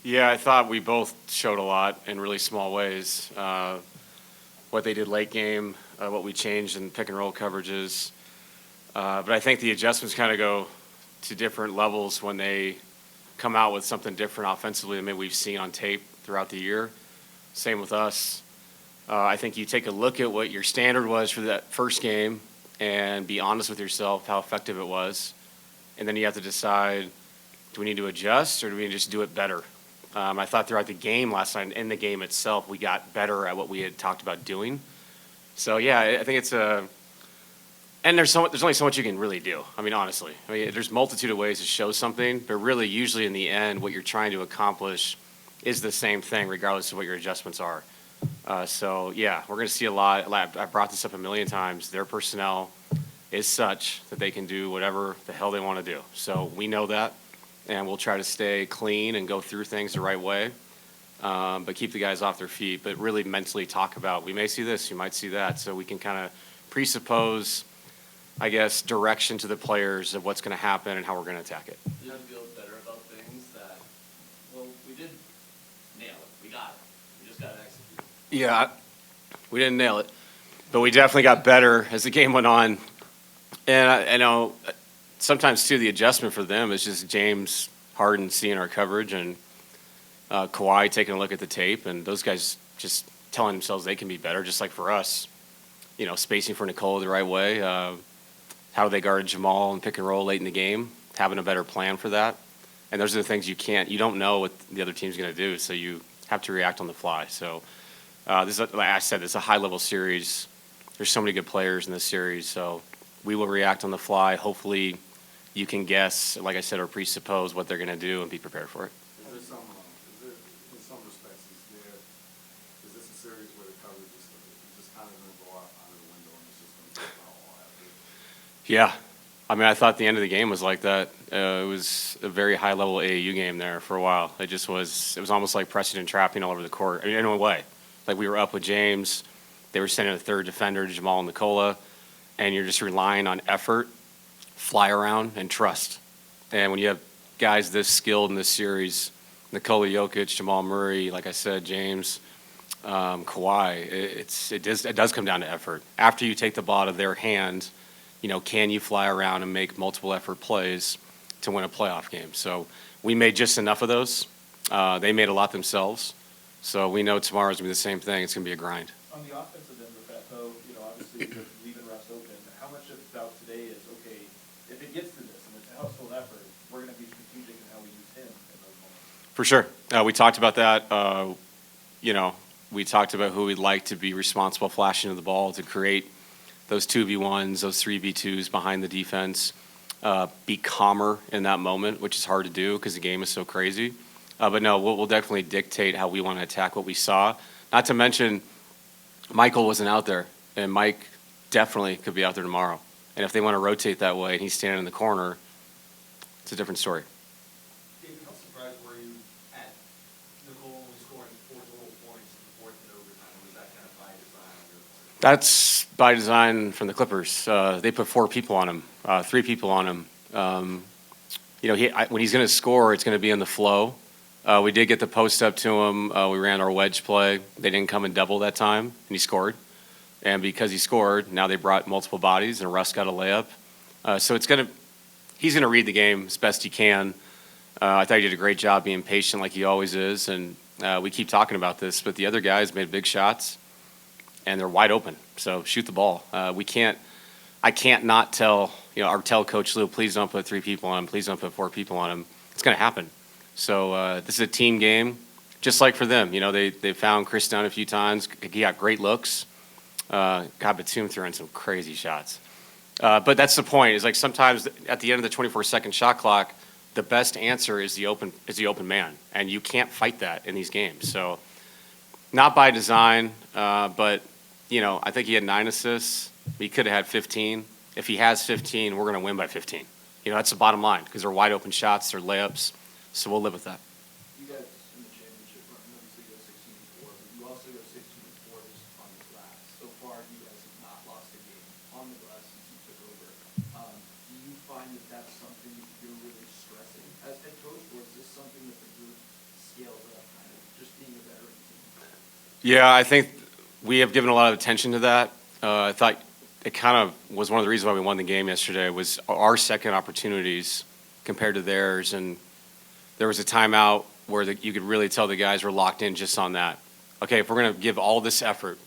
Yeah, I thought we both showed a lot in really small ways. What they did late game, what we changed in pick and roll coverages. But I think the adjustments kind of go to different levels when they come out with something different offensively than maybe we've seen on tape throughout the year. Same with us. I think you take a look at what your standard was for that first game and be honest with yourself how effective it was. And then you have to decide, do we need to adjust or do we just do it better? I thought throughout the game last night, in the game itself, we got better at what we had talked about doing. So, yeah, I think it's a – and there's only so much you can really do. I mean, honestly. I mean, there's a multitude of ways to show something, but really usually in the end what you're trying to accomplish is the same thing regardless of what your adjustments are. So, yeah, we're going to see a lot. I brought this up a million times. Their personnel is such that they can do whatever the hell they want to do. So we know that, and we'll try to stay clean and go through things the right way, but keep the guys off their feet, but really mentally talk about, we may see this, you might see that, so we can kind of presuppose, I guess, direction to the players of what's going to happen and how we're going to attack it. Do you feel better about things that, well, we did nail it. We got it. We just got to execute. Yeah, we didn't nail it, but we definitely got better as the game went on. And I know sometimes, too, the adjustment for them is just James Harden seeing our coverage and Kawhi taking a look at the tape, and those guys just telling themselves they can be better, just like for us, spacing for Nicole the right way, how they guard Jamal and pick and roll late in the game, having a better plan for that. And those are the things you don't know what the other team's going to do, so you have to react on the fly. So this is, like I said, this is a high-level series. There's so many good players in this series, so we will react on the fly. Hopefully you can guess, like I said, or presuppose what they're going to do and be prepared for it. In some respects, is this a series where the coverage is just kind of going to go out of the window and it's just going to take all after? Yeah. I mean, I thought the end of the game was like that. It was a very high-level AAU game there for a while. It was almost like pressing and trapping all over the court. I mean, in a way. Like we were up with James. They were sending a third defender, Jamal and Nicola, and you're just relying on effort, fly around, and trust. And when you have guys this skilled in this series, Nikola Jokic, Jamal Murray, like I said, James, Kawhi, it does come down to effort. After you take the ball out of their hand, can you fly around and make multiple effort plays to win a playoff game? So we made just enough of those. They made a lot themselves. So we know tomorrow's going to be the same thing. It's going to be a grind. On the offensive end with that, though, obviously you're leaving refs open. How much about today is, okay, if it gets to this and it's a household effort, we're going to be strategic in how we use him in those moments? For sure. We talked about that. We talked about who we'd like to be responsible flashing of the ball to create those 2v1s, those 3v2s behind the defense. Be calmer in that moment, which is hard to do because the game is so crazy. But no, we'll definitely dictate how we want to attack what we saw. Not to mention, Michael wasn't out there, and Mike definitely could be out there tomorrow. And if they want to rotate that way and he's standing in the corner, it's a different story. David, how surprised were you at Nicole only scoring 4 total points in the fourth and overtime? Was that kind of by design on your part? That's by design from the Clippers. They put 4 people on him, 3 people on him. When he's going to score, it's going to be in the flow. We did get the post up to him. We ran our wedge play. They didn't come and double that time, and he scored. And because he scored, now they brought multiple bodies, and Russ got a layup. So he's going to read the game as best he can. I thought he did a great job being patient like he always is. And we keep talking about this, but the other guys made big shots, and they're wide open. So shoot the ball. I can't not tell Coach Lou, please don't put 3 people on him. Please don't put 4 people on him. It's going to happen. So this is a team game, just like for them. They found Chris Dunn a few times. He got great looks. Batum threw in some crazy shots. But that's the point. Is like sometimes at the end of the 24-second shot clock, the best answer is the open man, and you can't fight that in these games. So not by design, but I think he had 9 assists. He could have had 15. If he has 15, we're going to win by 15. That's the bottom line because they're wide open shots, they're layups. So we'll live with that. You guys in the championship run, obviously you go 16-4, but you also go 16-4 just on the glass. So far, you guys have not lost a game on the glass since you took over. Do you find that that's something you're really stressing as head coach, or is this something that the group scales Yeah, I think we have given a lot of attention to that. I thought it kind of was one of the reasons why we won the game yesterday was our second opportunities compared to theirs. And there was a timeout where you could really tell the guys were locked in just on that. Okay, if we're going to give all this effort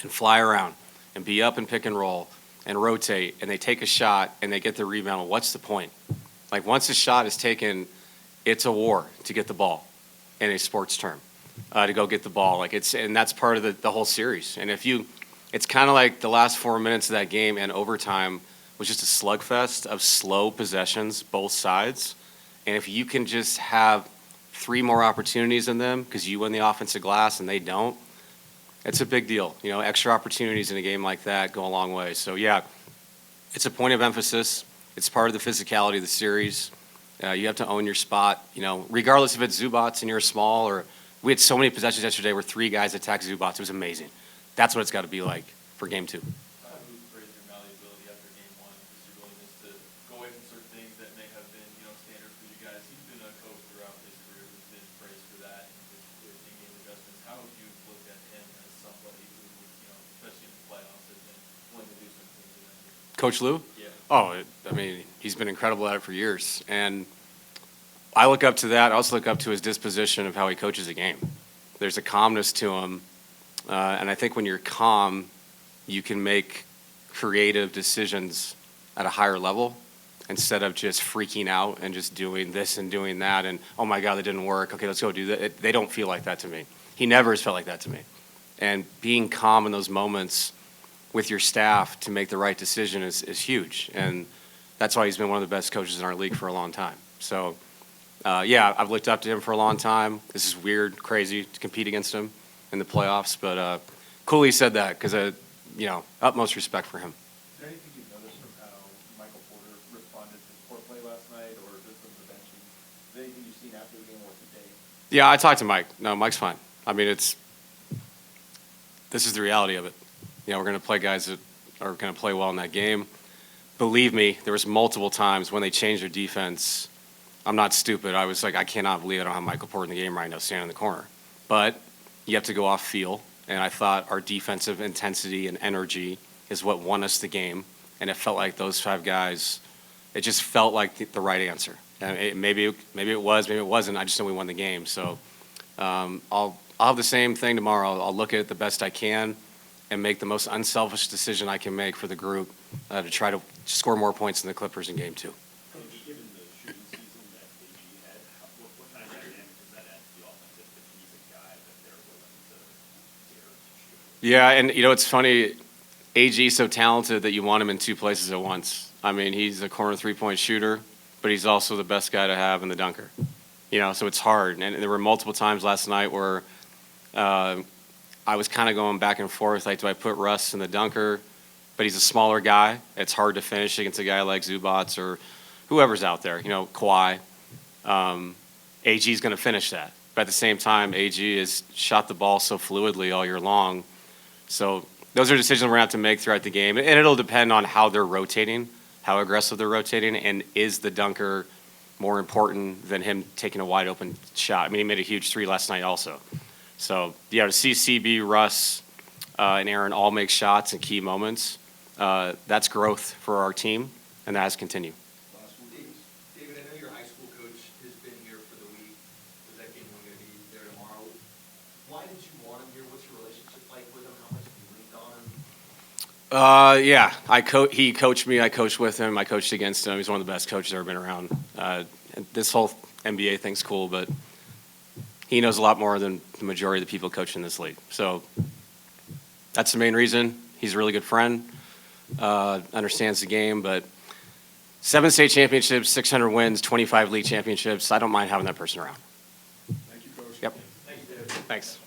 and fly around and be up and pick and roll and rotate, and they take a shot and they get the rebound, well, what's the point? Like, once a shot is taken, it's a war to get the ball in a sports term, to go get the ball. And that's part of the whole series. And it's kind of like the last 4 minutes of that game and overtime was just a slugfest of slow possessions, both sides. And if you can just have 3 more opportunities in them because you win the offensive glass and they don't, it's a big deal. Extra opportunities in a game like that go a long way. So, yeah, it's a point of emphasis. It's part of the physicality of the series. You have to own your spot, regardless if it's Zubats and you're small, or we had so many possessions yesterday where 3 guys attacked Zubats. It was amazing. That's what it's got to be like for game 2. How do you praise your malleability after game 1? Just your willingness to go away from certain things that may have been, standard for you guys. He's been a coach throughout his career who's been praised for that and his in-game adjustments. How would you look at him as somebody who, especially in the playoffs, has been willing to do some things in that game? Coach Lou? Yeah. Oh, he's been incredible at it for years. And I look up to that. I also look up to his disposition of how he coaches a game. There's a calmness to him. And I think when you're calm, you can make creative decisions at a higher level instead of just freaking out and just doing this and doing that. And, oh, my God, that didn't work. Okay, let's go do that. They don't feel like that to me. He never has felt like that to me. And being calm in those moments with your staff to make the right decision is huge. And that's why he's been one of the best coaches in our league for a long time. So, yeah, I've looked up to him for a long time. This is weird, crazy to compete against him in the playoffs, but cool he said that because, utmost respect for him. Is there anything you've noticed from how Michael Porter responded to poor play last night or just from the benching? Is there anything you've seen after the game or today? Yeah, I talked to Mike. No, Mike's fine. This is the reality of it. We're going to play guys that are going to play well in that game. Believe me, there was multiple times when they changed their defense. I'm not stupid. I was like, I cannot believe I don't have Michael Porter in the game right now standing in the corner. But you have to go off feel, and I thought our defensive intensity and energy is what won us the game, and it felt like those 5 guys, it just felt like the right answer. And maybe it was, maybe it wasn't. I just know we won the game. So I'll have the same thing tomorrow. I'll look at it the best I can and make the most unselfish decision I can make for the group to try to score more points than the Clippers in game 2. Given the shooting season that AG had, what kind of dynamic does that add to the offense if he's a guy that they're willing to dare to shoot? Yeah, and it's funny, AG is so talented that you want him in 2 places at once. He's a corner 3-point shooter, but he's also the best guy to have in the dunker. So it's hard. And there were multiple times last night where I was kind of going back and forth, like, do I put Russ in the dunker? But he's a smaller guy. It's hard to finish against a guy like Zubats or whoever's out there, Kawhi. AG is going to finish that. But at the same time, AG has shot the ball so fluidly all year long. So those are decisions we're going to have to make throughout the game. And it'll depend on how they're rotating, how aggressive they're rotating, and is the dunker more important than him taking a wide open shot? He made a huge 3 last night also. So, to see CB, Russ, and Aaron all make shots in key moments, that's growth for our team, and that has continued. Last one, David, I know your high school coach has been here for the week. Is that game going to be there tomorrow? Why did you want him here? What's your relationship like with him? How much have you leaned on him? Yeah, he coached me. I coached with him. I coached against him. He's one of the best coaches I've ever been around. This whole NBA thing's cool, but he knows a lot more than the majority of the people coaching this league. So that's the main reason. He's a really good friend, understands the game, but 7 state championships, 600 wins, 25 league championships. I don't mind having that person around. Thank you, Coach. Yep. Thanks, David. Thanks.